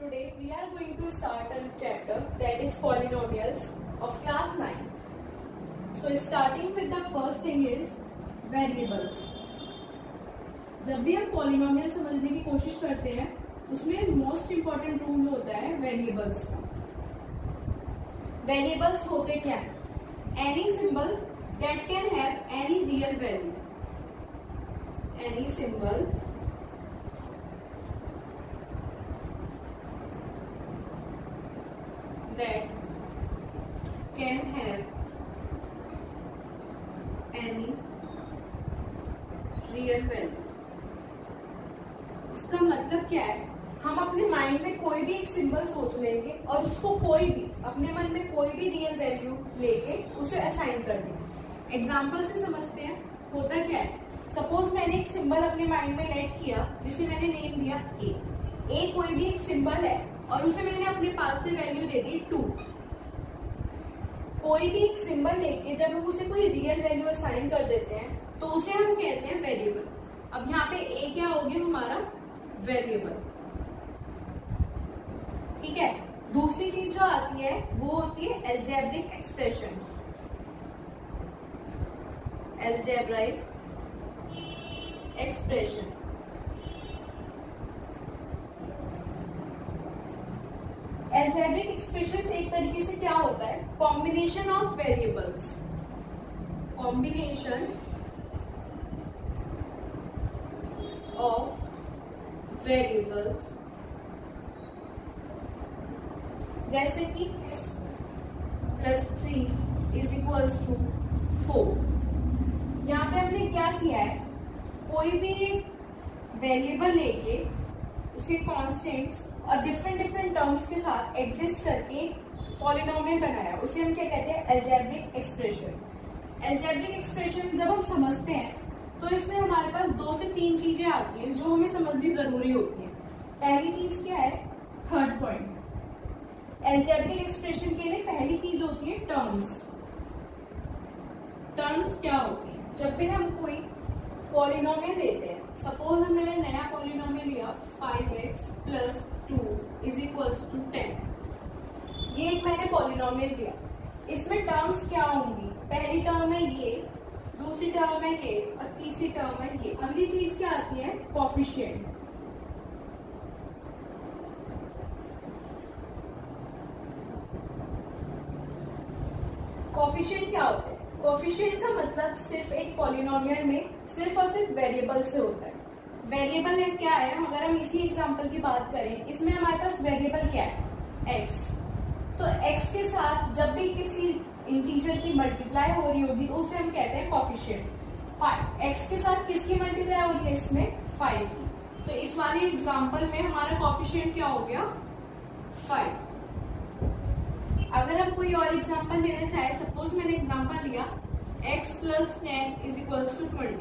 Today we are going to start a chapter that is polynomials of class 9. So starting with the first thing is variables. जब भी हम polynomial समझने की कोशिश करते हैं उसमें मोस्ट इम्पॉर्टेंट रूल होता है वेरिएबल्स का. वेरिएबल्स होते क्या है? Any symbol that can have any real value. Any symbol that can have any real value. इसका मतलब क्या है? हम अपने माइंड में कोई भी एक सिंबल सोच लेंगे और उसको कोई भी अपने मन में कोई भी रियल वैल्यू लेके उसे असाइन कर देंगे. एग्जाम्पल से समझते हैं होता क्या है. सपोज मैंने एक सिंबल अपने माइंड में ऐड किया जिसे मैंने नेम दिया ए. ए कोई भी एक सिंबल है और उसे मैंने अपने पास से वैल्यू दे दी 2. कोई भी एक सिंबल लेके जब हम उसे कोई रियल वैल्यू असाइन कर देते हैं तो उसे हम कहते हैं वेरिएबल. अब यहाँ पे ए क्या हो गया हमारा? वेरिएबल. ठीक है. दूसरी चीज जो आती है वो होती है algebraic expression. Algebraic expression. Algebraic expression एक तरीके से क्या होता है? Combination of variables. Combination of variables जैसे कि +3 इज इक्वल्स टू 4. यहाँ पे हमने क्या किया है? कोई भी वेरिएबल लेके उसे कॉन्स्टेंट्स और डिफरेंट टर्म्स के साथ एडजस्ट करके पॉलिनोमियल बनाया. उसे हम क्या कहते हैं? Algebraic expression. एल्जेब्रिक एक्सप्रेशन जब हम समझते हैं तो इसमें हमारे पास 2 से 3 चीजें आती हैं जो हमें समझनी जरूरी होती है. पहली चीज क्या है? Third point. एल्जेब्रिक एक्सप्रेशन के लिए पहली चीज होती है टर्म्स. टर्म्स क्या होती है? जब भी हम कोई पॉलिनोमियल लेते हैं, सपोज मैंने नया पॉलिनोमियल लिया 5x + 2 इज इक्वल्स टू 10. ये एक मैंने पॉलिनोमियल लिया. इसमें टर्म्स क्या होंगी? पहली टर्म है ये, दूसरी टर्म है ये और तीसरी टर्म है ये. अगली चीज क्या आती है? कोफिशिएंट. कोफिशिएंट क्या होता है? कोफिशिएंट का मतलब सिर्फ एक पॉलिनोमियल में सिर्फ और सिर्फ वेरिएबल से होता है. वेरिएबल क्या है? अगर हम इसी एग्जांपल की बात करें, इसमें हमारे पास वेरिएबल क्या है? x. तो x के साथ जब भी किसी इंटीजर की मल्टीप्लाई हो रही होगी तो उसे हम कहते हैं कोफिशिएंट. x के साथ किसकी मल्टीप्लाई हो रही है? इसमें 5 की. तो इस वाले एग्जांपल में हमारा कोफिशिएंट क्या हो गया? 5. अगर हम कोई और एग्जांपल लेना चाहे, सपोज मैंने एग्जांपल लिया x + 10 इज इक्वल्स टू 20.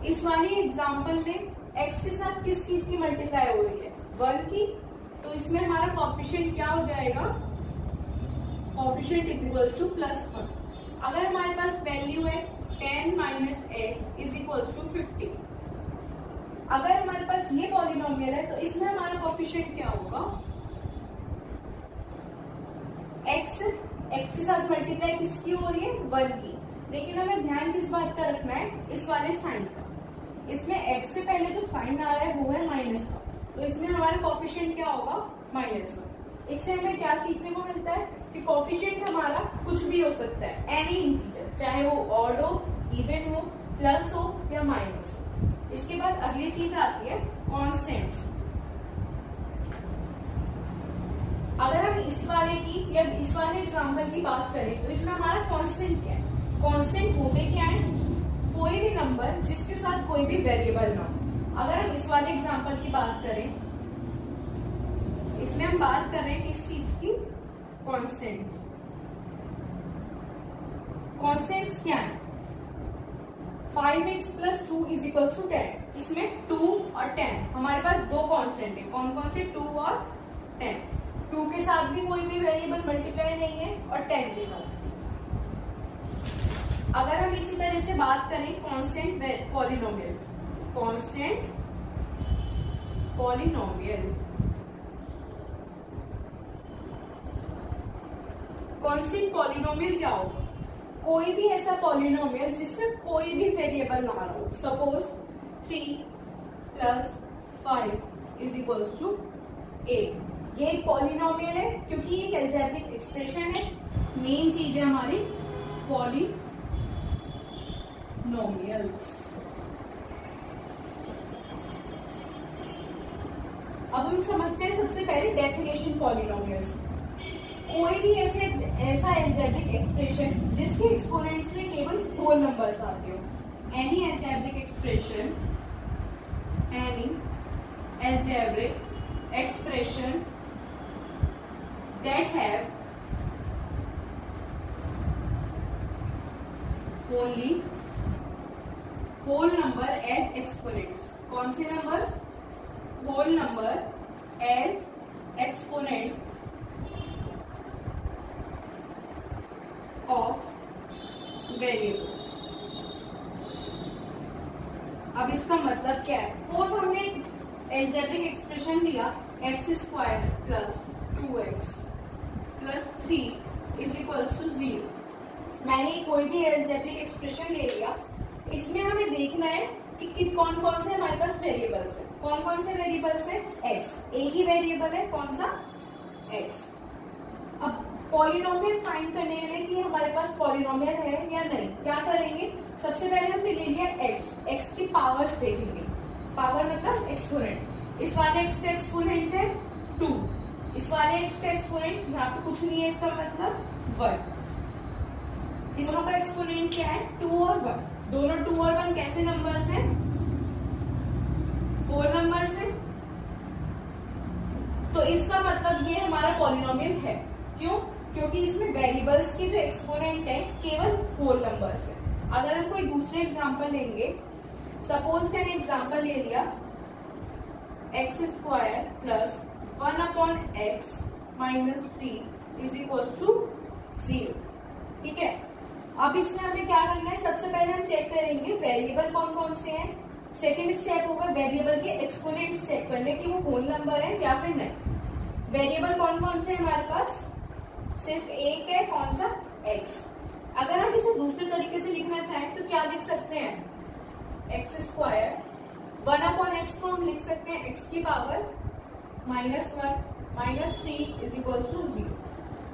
इस वाली एग्जांपल में x के साथ किस चीज की मल्टीप्लाई हो रही है? 1 की. तो इसमें हमारा कोफिशिएंट क्या हो जाएगा? Coefficient is equals to +1. अगर हमारे पास वैल्यू है 10 - x इज इक्वल्स टू 50. अगर हमारे पास ये पॉलिनोमियल है तो इसमें हमारा कोफिशिएंट क्या होगा? x के साथ मल्टीप्लाई किसकी हो रही है? 1 की. लेकिन हमें ध्यान किस बात का रखना है? इस वाले साइन का. इसमें x से पहले जो साइन आ रहा है वो है माइनस का. तो इसमें हमारा कोफिशिएंट क्या होगा? -1. इससे हमें क्या सीखने को मिलता है कि कोफिशिएंट हमारा कुछ भी हो सकता है. एनी इंटीजर, चाहे वो ऑड हो, इवन हो, प्लस हो या माइनस हो. इसके बाद अगली चीज आती है कॉन्स्टेंट्स. अगर हम इस वाले की या इस वाले एग्जांपल की बात करें तो इसमें हमारा कांस्टेंट क्या है? कांस्टेंट होते क्या है? कोई भी नंबर जिसके साथ कोई भी वेरिएबल ना हो. अगर हम इस वाले एग्जांपल की बात करें, इसमें हम बात कर रहे हैं किस चीज की? कांस्टेंट्स. कांस्टेंट्स क्या है? 5x + 2 is equals to 10. इसमें 2 और 10 हमारे पास 2 कांस्टेंट है. कौन कौन से? 2 और 10. 2 के साथ भी कोई भी वेरिएबल मल्टीप्लाई नहीं है और 10 के साथ. अगर हम इसी तरह से बात करें constant polynomial, constant polynomial constant polynomial क्या होगा? कोई भी ऐसा पॉलिनोमियल जिसमें कोई भी वेरिएबल ना हो। सपोज 3 + 5 = 8। ये एक पॉलिनोमियल है क्योंकि ये एक अलजेब्रिक एक्सप्रेशन है। मेन चीज है हमारी पॉलिनोमियल्स। अब हम समझते हैं सबसे पहले डेफिनेशन पॉलिनोमियल्स। कोई भी ऐसा अलजेब्रिक एक्सप्रेशन जिसके एक्सपोनेंट्स में केवल होल नंबर्स आते हो। Any algebraic expression that have only whole number as exponents। कौन से numbers? Whole number as exponent of variable. अब इसका मतलब क्या है? सपोज हमने अलजेब्रिक एक्सप्रेशन लिया x² + 2x + 3 = 0। मैंने कोई भी अलजेब्रिक एक्सप्रेशन ले लिया। इसमें हमें देखना है कि कौन कौन से हमारे पास वेरिएबल्स है। कौन कौन से वेरिएबल्स है? x। एक ही वेरिएबल है, कौन सा? x। अब पॉलिनोमियल फाइंड करने के लिए कि हमारे पास पॉलिनोमियल है या नहीं, क्या करेंगे? सबसे पहले हमने ले लिया x की पावर्स देखेंगे। पावर मतलब एक्सपोनेंट। इस वाले x का एक्सपोनेंट है 2, इस वाले x का एक्सपोनेंट यहाँ पे कुछ नहीं है, इसका मतलब 1। इस दोनों का एक्सपोनेंट क्या है? 2 और 1। दोनों 2 और 1 कैसे नंबर्स हैं? होल नंबर्स हैं। तो इसका मतलब ये हमारा पॉलिनोमियल है। क्यों? क्योंकि इसमें वेरिएबल्स के जो एक्सपोनेंट है केवल होल नंबर्स है। अगर हम कोई दूसरे एग्जांपल लेंगे, सपोज मैंने एग्जांपल ले लिया x² + 1/x - 3 = 0। ठीक है। अब इसमें हमें क्या करना है? सबसे पहले हम चेक करेंगे वेरिएबल कौन कौन से हैं। सेकेंड स्टेप होगा वेरिएबल के एक्सपोनेंट्स चेक करने कि वो होल नंबर है या फिर नहीं। वेरिएबल कौन कौन से हमारे पास? सिर्फ एक है, कौन सा? x। अगर हम इसे दूसरे तरीके से लिखना चाहें तो क्या लिख सकते हैं? x² 1/x को हम लिख सकते हैं x की पावर -1 - 3 = 0।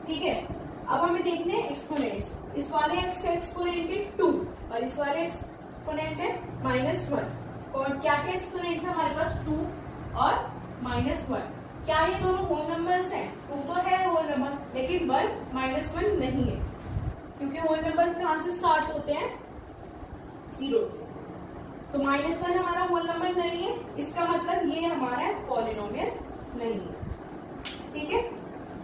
ठीक है। अब हमें देखने हैं एक्सपोनेंट्स। इस वाले x का एक्सपोनेंट है 2 और इस वाले एक्सपोनेंट है -1। और क्या क्या एक्सपोनेंट्स है हमारे पास? 2 और -1। क्या ये दोनों होल नंबर्स हैं? 2 तो है होल नंबर, लेकिन 1 -1 नहीं है, क्योंकि होल नंबर्स कहाँ से स्टार्ट होते हैं? 0 से। तो -1 हमारा होल नंबर नहीं है, इसका मतलब ये हमारा पॉलिनोमियल नहीं है। ठीक है।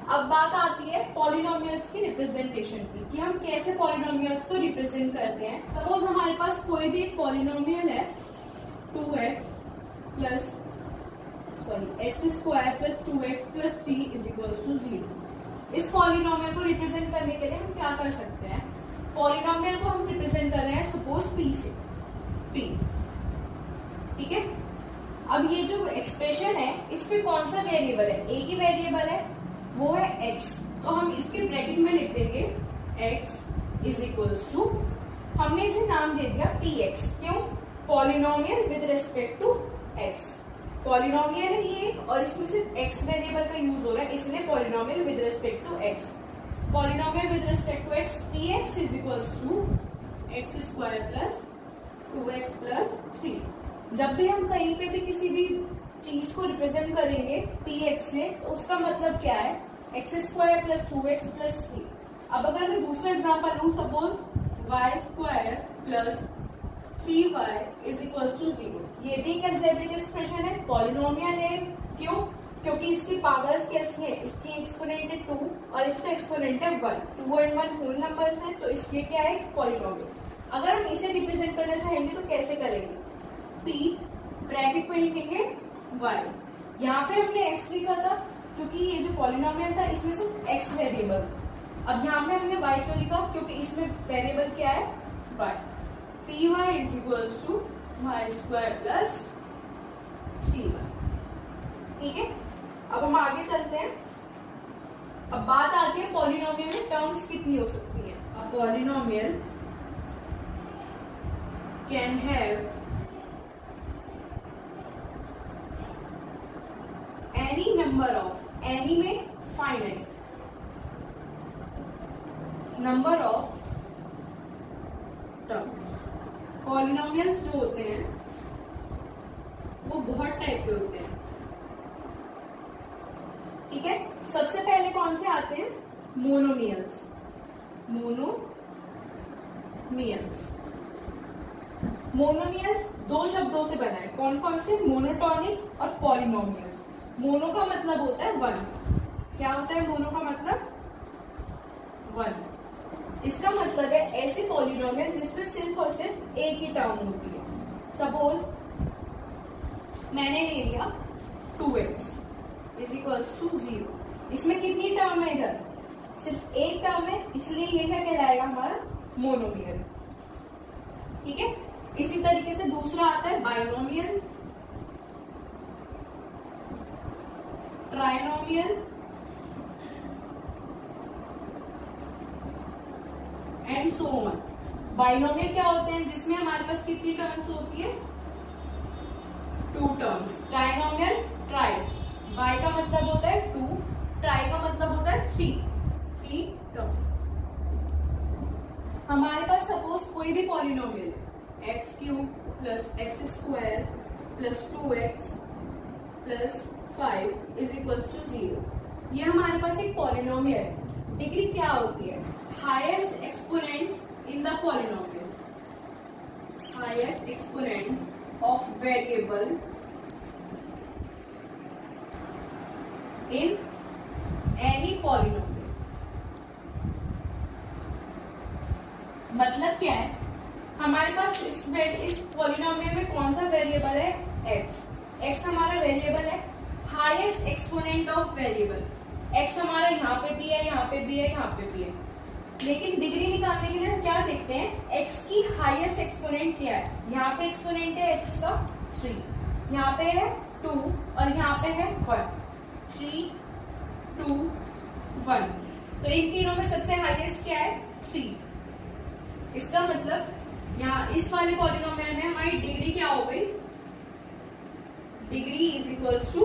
अब बात आती है पॉलिनोमियल्स की रिप्रेजेंटेशन की, कि हम कैसे पॉलिनोमियल्स को रिप्रेजेंट करते हैं। सपोज हमारे पास कोई भी एक पॉलिनोमियल है 2x + x² + 2x + 3 = 0। इस पॉलिनोमियल को रिप्रेजेंट करने के लिए हम क्या कर सकते हैं? पॉलिनोमियल को हम रिप्रेजेंट कर रहे हैं सपोज p से, p। ठीक है। अब ये जो एक्सप्रेशन है इसमें कौन सा वेरिएबल है? एक ही वेरिएबल है, वो है x। तो हम इसके ब्रैकेट में लिख देंगे x = हमने इसे नाम दे दिया px। क्यों? Polynomial with respect to x। Polynomial है ये और इसमें सिर्फ x वेरिएबल का यूज हो रहा है, इसलिए polynomial with respect to x। Polynomial with respect to x px = x² + 2x + 3। जब भी हम कहीं पे भी किसी भी चीज को रिप्रेजेंट करेंगे px से, तो उसका मतलब क्या है? x² + 2x + 3। अब अगर मैं दूसरा एग्जांपल लूं, सपोज y² + 3y = 0। ये भी एक अलजेब्रिक एक्सप्रेशन है, पॉलिनोमियल है। क्यों? क्योंकि इसकी पावर्स कैसी है? इसकी एक्सपोनेंट है 2 और इसका एक्सपोनेंट है 1। 2 और 1 होल नंबर्स हैं, तो इसलिए क्या है? पॉलिनोमियल। अगर हम इसे रिप्रेजेंट करना चाहेंगे तो कैसे करेंगे? p ब्रैकेट में लिखेंगे y। यहाँ पे हमने x लिखा था क्योंकि ये जो पॉलिनोमियल था इसमें सिर्फ x वेरिएबल। अब यहाँ पे हमने y क्यों लिखा? क्योंकि इसमें वेरिएबल क्या है? y। py = y² + 3y। ठीक है। अब हम आगे चलते हैं। अब बात आती है पॉलिनोमियल में टर्म्स कितनी हो सकती है। A polynomial can have any number of, any में finite number of term. Polynomials जो होते हैं वो बहुत टाइप के होते हैं, ठीक है। सबसे पहले कौन से आते हैं, मोनोमियल्स। मोनोमियल्स दो शब्दों से बना है, कौन कौन से, मोनोटॉनिक और पॉलिनोमियल्स। मोनो का मतलब होता है वन। क्या होता है मोनो का मतलब, वन। इसका मतलब है ऐसे पॉलिनोमियल जिसमें सिर्फ और सिर्फ एक ही टर्म होती है। सपोज मैंने ले लिया 2x इज इक्वल्स टू 0। इसमें कितनी टर्म है, इधर सिर्फ एक टर्म है, इसलिए ये क्या कहलाएगा, हमारा मोनोमियल, ठीक है। इसी तरीके से दूसरा आता है binomial, trinomial and so on. Binomial क्या होते हैं, जिसमें हमारे पास कितनी टर्म्स होती है, 2 टर्म्स। ट्राइनोमियल, ट्राई, बाई का मतलब होता है 2, ट्राई का मतलब होता है 3 टर्म। हमारे पास सपोज कोई भी पॉलिनोमियल है, x³ plus x² plus 2x plus 5 is equals to 0। ये हमारे पास एक पॉलिनोमियल है। डिग्री क्या होती है, highest exponent in the polynomial, highest exponent of variable in any polynomial. मतलब क्या है, हमारे पास इस पॉलिनोमियल में कौन सा वेरिएबल है, x हमारा वेरिएबल है, highest exponent of variable. x हमारा यहाँ पे भी है, यहाँ पे भी है, यहाँ पे भी है। लेकिन डिग्री निकालने के लिए हम क्या देखते हैं, x की हाईएस्ट एक्सपोनेंट क्या है। यहाँ पे एक्सपोनेंट है x का 3, यहाँ पे है 2 और यहाँ पे है 1। 3 2 1, तो इन तीनों में सबसे हाईएस्ट क्या है, 3। इसका मतलब यहाँ इस वाले पॉलिनोमियल में हमारी डिग्री क्या हो गई, डिग्री इज इक्वल्स टू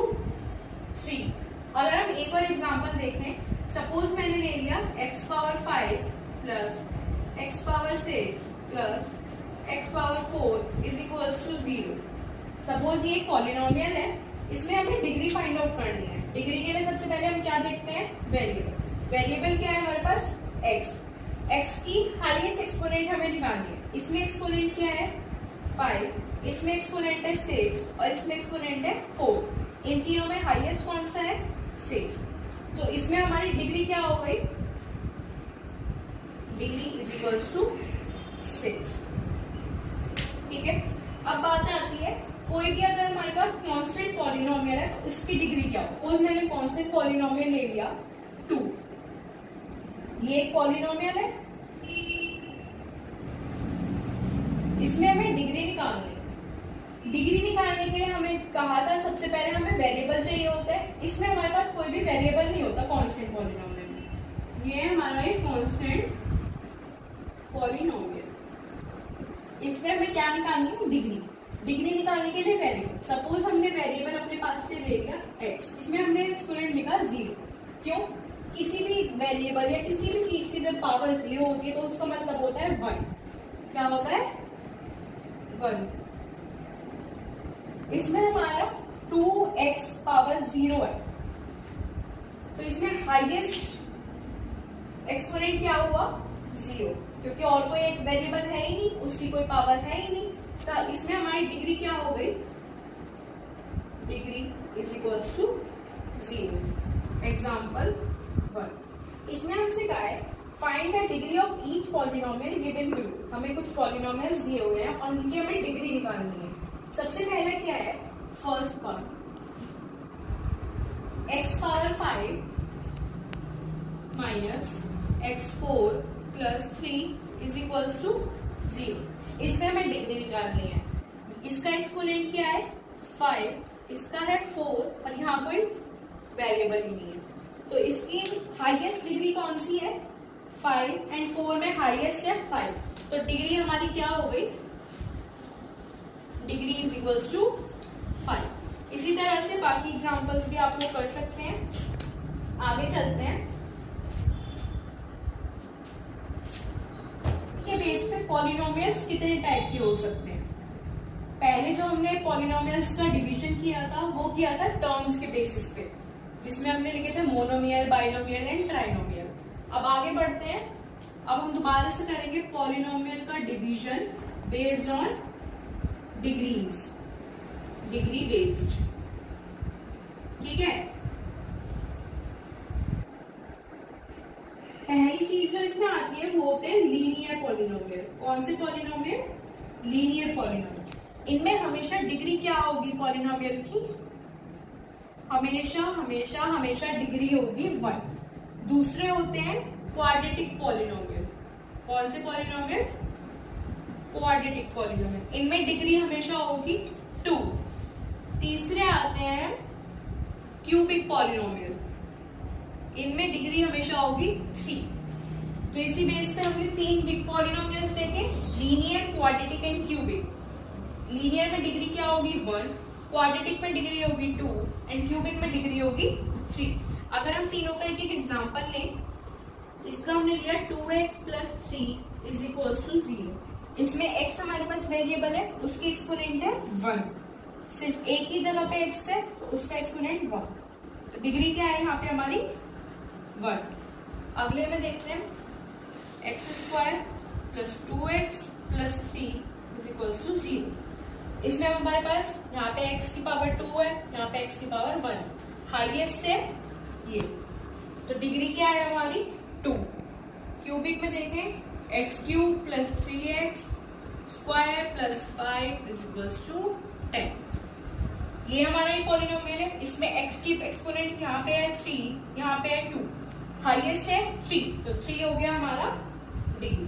3। अगर हम एक और एग्जांपल देखें, सपोज मैंने ले लिया x power 5 plus x power 6 plus x power 4 is equals to 0। Suppose ये एक पॉलिनोमियल है, इसमें हमें डिग्री फाइंड आउट करनी है। डिग्री के लिए सबसे पहले हम क्या देखते हैं, वेरिएबल। वेरिएबल क्या है हमारे पास, x की हाईएस्ट एक्सपोनेंट हमें निकालनी है। इसमें एक्सपोनेंट क्या है 5, इसमें एक्सपोनेंट है 6 और इसमें एक्सपोनेंट है 4। इन तीनों में हाईएस्ट कौन सा है, 6। तो इसमें हमारी डिग्री क्या हो गई, डिग्री इज इक्वल्स टू 6, ठीक है। अब बात आती है, कोई भी अगर हमारे पास कांस्टेंट पॉलिनोमियल है तो इसकी डिग्री क्या हो। सपोज मैंने कांस्टेंट पॉलिनोमियल ले लिया 2, ये एक पॉलिनोमियल है, इसमें हमें डिग्री निकालनी है। डिग्री निकालने के लिए हमें कहा था सबसे पहले हमें वेरिएबल चाहिए होता है। इसमें हमारे पास कोई भी वेरिएबल नहीं होता कांस्टेंट पॉलिनोमियल में। ये हमारा एक कांस्टेंट पॉलिनोमियल, इसमें हमें क्या निकालनी है, डिग्री। डिग्री निकालने के लिए वेरिएबल, सपोज हमने वेरिएबल अपने पास से ले लिया x, इसमें हमने एक्सपोनेंट लिखा 0। क्यों, किसी भी वेरिएबल या किसी भी चीज की जब पावर 0 होती है तो उसका मतलब होता है 1। क्या होता है, 1। इसमें हमारा 2x पावर 0 है, तो इसमें हाईएस्ट एक्सपोनेंट क्या हुआ, 0, क्योंकि और कोई एक वेरिएबल है ही नहीं, उसकी कोई पावर है ही नहीं। तो इसमें हमारी डिग्री क्या हो गई, degree is equals to 0। Example 1, इसमें हमसे कहा है find the degree of each polynomial given below. हमें कुछ पॉलिनोमियल्स दिए हुए हैं और उनकी हमें डिग्री निकालनी है। सबसे पहला क्या है, first part, x power 5 minus x4 plus 3 is equals to 0। इसमें हमें डिग्री निकालनी है। इसका एक्सपोनेंट क्या है 5, इसका है 4 और यहाँ कोई वेरिएबल ही नहीं है। तो इसकी हाईएस्ट डिग्री कौन सी है 5 एंड 4 में हाईएस्ट है 5, तो डिग्री हमारी क्या हो गई, डिग्री इज इक्वल्स टू 5। इसी तरह से बाकी एग्जांपल्स भी आप लोग कर सकते हैं। आगे चलते हैं। के बेस पे पॉलिनोमियल्स कितने टाइप के हो सकते हैं। पहले जो हमने पॉलिनोमियल्स का डिवीजन किया था वो किया था टर्म्स के बेसिस पे, जिसमें हमने लिखे थे मोनोमियल, बाइनोमियल एंड ट्राइनोमियल। अब आगे बढ़ते हैं। अब हम दोबारा से करेंगे पॉलिनोमियल का division based on degrees, degree based, ठीक है। पहली चीज जो इसमें आती है वो होते हैं लीनियर पॉलिनोमियल। कौन से पॉलिनोमियल, लीनियर पॉलिनोमियल। इनमें हमेशा डिग्री क्या होगी पॉलिनोमियल की, हमेशा हमेशा हमेशा डिग्री होगी 1। दूसरे होते हैं क्वाड्रेटिक पॉलिनोमियल। कौन से पॉलिनोमियल, क्वाड्रेटिक पॉलिनोमियल, इनमें डिग्री हमेशा होगी 2। तीसरे आते हैं क्यूबिक पॉलिनोमियल, इनमें डिग्री हमेशा होगी 3। तो इसी बेस पे हमने 3 बिग पॉलिनोमियल्स देखे, linear, quadratic and cubic. Linear में डिग्री क्या होगी 1, क्वाड्रेटिक में डिग्री होगी 2 एंड क्यूबिक में डिग्री होगी 3। अगर हम तीनों का एक एक एग्जांपल लें, इसका हमने लिया 2x + 3 इज इक्वल टू 0। इसमें x हमारे पास वेरिएबल है, उसकी एक्सपोनेंट है 1। सिर्फ एक ही जगह पे x है तो उसका एक्सपोनेंट 1, तो डिग्री क्या है यहाँ पे हमारी 1। अगले में देखते हैं x² + 2x + 3 is equal to 0। इसमें हमारे पास यहाँ पे x की पावर 2 है, यहाँ पे x की पावर 1, हाईएस्ट है ये, तो डिग्री क्या है हमारी 2। क्यूबिक में देखें x³ + 3x² + 5 is equal to 10। ये हमारा एक पॉलिनोमियल है, इसमें x की एक्सपोनेंट यहाँ पे है 3, यहाँ पे है 2, हाईएस्ट है 3, तो 3 हो गया हमारा डिग्री।